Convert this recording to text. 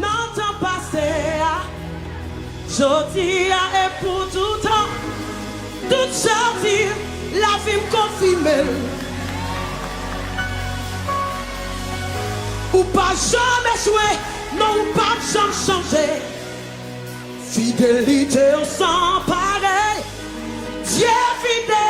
Nan tan pase a, jodi a et pour tout temps, tout sorti, la vie me confirme. Ou pas jamais jouer, non ou pas jamais changer. Fidélité au sang pareil, Dieu fidèle.